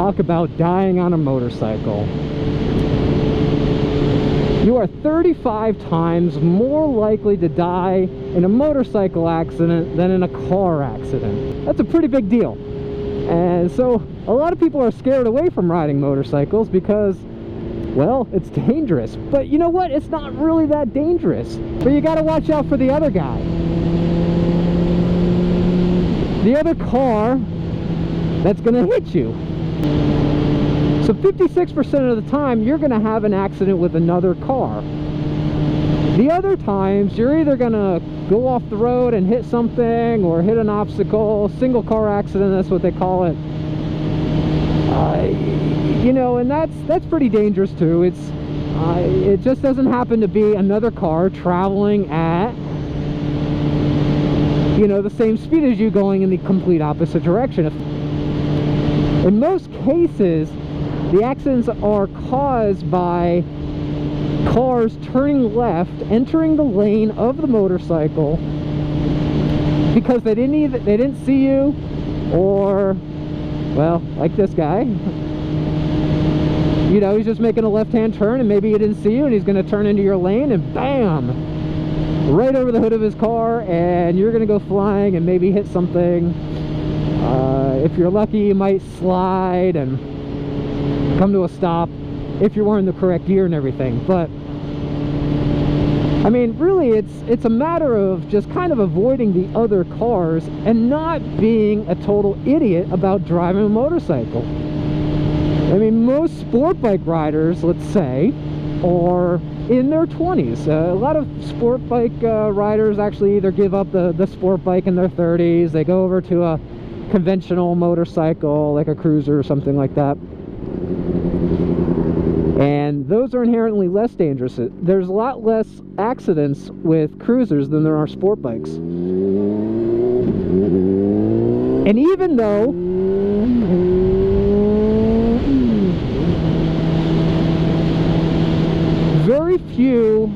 talk about dying on a motorcycle. You are 35 times more likely to die in a motorcycle accident than in a car accident. That's a pretty big deal. And so a lot of people are scared away from riding motorcycles because, well, it's dangerous. But you know what? It's not really that dangerous. But you got to watch out for the other guy. The other car that's going to hit you. So 56% of the time, you're going to have an accident with another car. The other times, you're either going to go off the road and hit something or hit an obstacle, single car accident, that's what they call it. You know, and that's pretty dangerous too. It just doesn't happen to be another car traveling at, you know, the same speed as you, going in the complete opposite direction. In most cases, the accidents are caused by cars turning left, entering the lane of the motorcycle because they didn't see you, or, well, like this guy, you know, he's just making a left-hand turn and maybe he didn't see you and he's going to turn into your lane and bam, right over the hood of his car, and you're going to go flying and maybe hit something. If you're lucky, you might slide and come to a stop if you're wearing the correct gear and everything. But I mean, really, it's a matter of just kind of avoiding the other cars and not being a total idiot about driving a motorcycle. I mean, most sport bike riders, let's say, are in their 20s. A lot of sport bike riders actually either give up the sport bike in their 30s, they go over to a conventional motorcycle like a cruiser or something like that, and those are inherently less dangerous. There's a lot less accidents with cruisers than there are sport bikes. And even though very few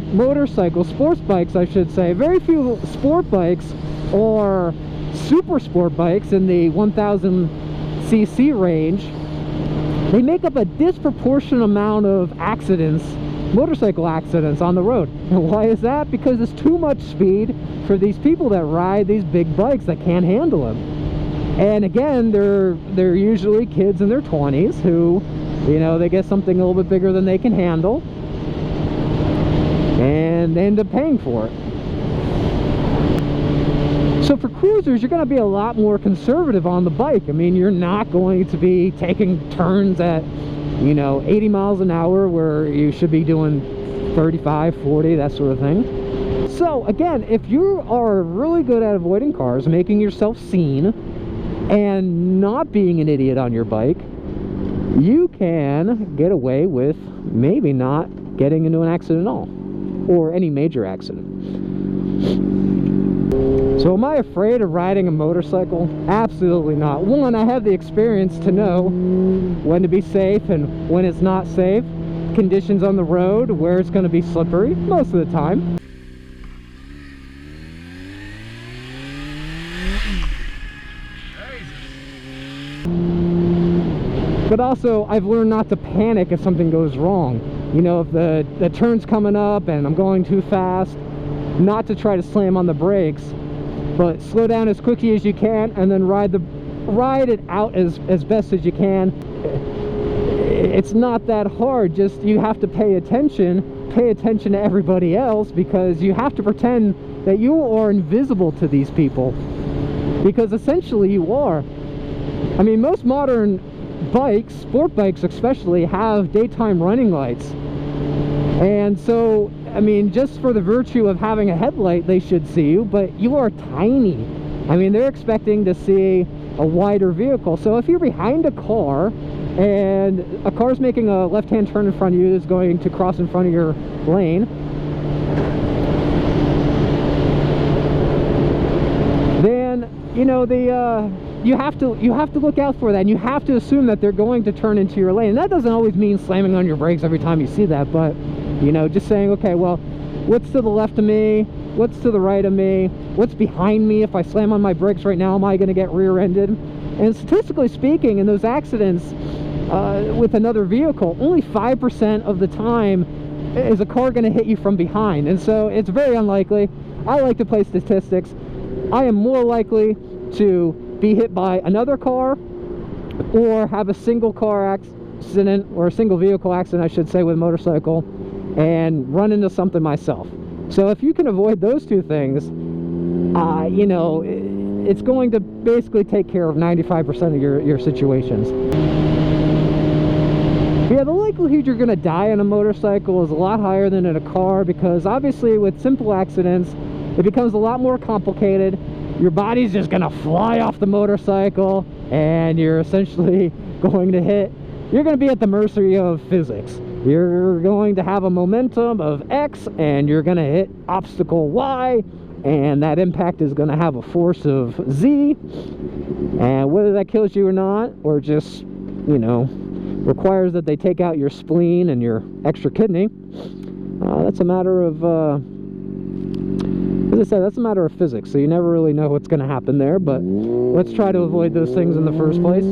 sports bikes I should say, very few sport bikes are super sport bikes in the 1000cc range, they make up a disproportionate amount of accidents, motorcycle accidents on the road. And why is that? Because it's too much speed for these people that ride these big bikes that can't handle them. And again, they're usually kids in their 20s who, you know, they get something a little bit bigger than they can handle and they end up paying for it. So for cruisers, you're going to be a lot more conservative on the bike. I mean, you're not going to be taking turns at, you know, 80 miles an hour where you should be doing 35, 40, that sort of thing. So again, if you are really good at avoiding cars, making yourself seen, and not being an idiot on your bike, you can get away with maybe not getting into an accident at all, or any major accident. So am I afraid of riding a motorcycle? Absolutely not. One, I have the experience to know when to be safe and when it's not safe, conditions on the road, where it's going to be slippery, most of the time. But also, I've learned not to panic if something goes wrong. You know, if the turn's coming up and I'm going too fast, not to try to slam on the brakes, but slow down as quickly as you can and then ride it out as best as you can. It's not that hard, just you have to pay attention to everybody else, because you have to pretend that you are invisible to these people, because essentially you are. I mean, most modern bikes, sport bikes especially, have daytime running lights, and so I mean, just for the virtue of having a headlight, they should see you, but you are tiny. I mean, they're expecting to see a wider vehicle. So if you're behind a car and a car's making a left-hand turn in front of you, is going to cross in front of your lane, then, you know, you have to look out for that, and you have to assume that they're going to turn into your lane. And that doesn't always mean slamming on your brakes every time you see that, but you know, just saying, okay, well, what's to the left of me? What's to the right of me? What's behind me? If I slam on my brakes right now, am I going to get rear-ended? And statistically speaking, in those accidents, with another vehicle, only 5% of the time is a car going to hit you from behind. And so it's very unlikely. I like to play statistics. I am more likely to be hit by another car or have a single car accident, or a single vehicle accident, I should say, with a motorcycle, and run into something myself. So if you can avoid those two things, you know, it's going to basically take care of 95% of your situations. Yeah, the likelihood you're going to die on a motorcycle is a lot higher than in a car, because obviously with simple accidents, it becomes a lot more complicated. Your body's just going to fly off the motorcycle, and you're essentially going to hit, you're going to be at the mercy of physics. You're going to have a momentum of X, and you're going to hit obstacle Y, and that impact is going to have a force of Z. And whether that kills you or not, or just, you know, requires that they take out your spleen and your extra kidney, that's a matter of, as I said, that's a matter of physics, so you never really know what's going to happen there. But let's try to avoid those things in the first place.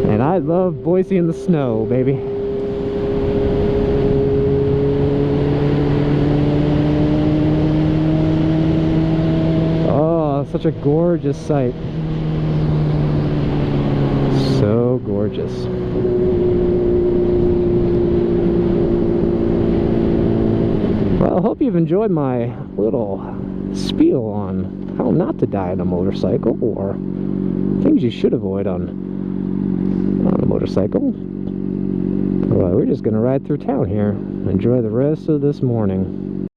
And I love Boise in the snow, baby. Oh, such a gorgeous sight. So gorgeous. Well, I hope you've enjoyed my little spiel on how not to die on a motorcycle, or things you should avoid on a motorcycle. Well, we're just gonna ride through town here. Enjoy the rest of this morning.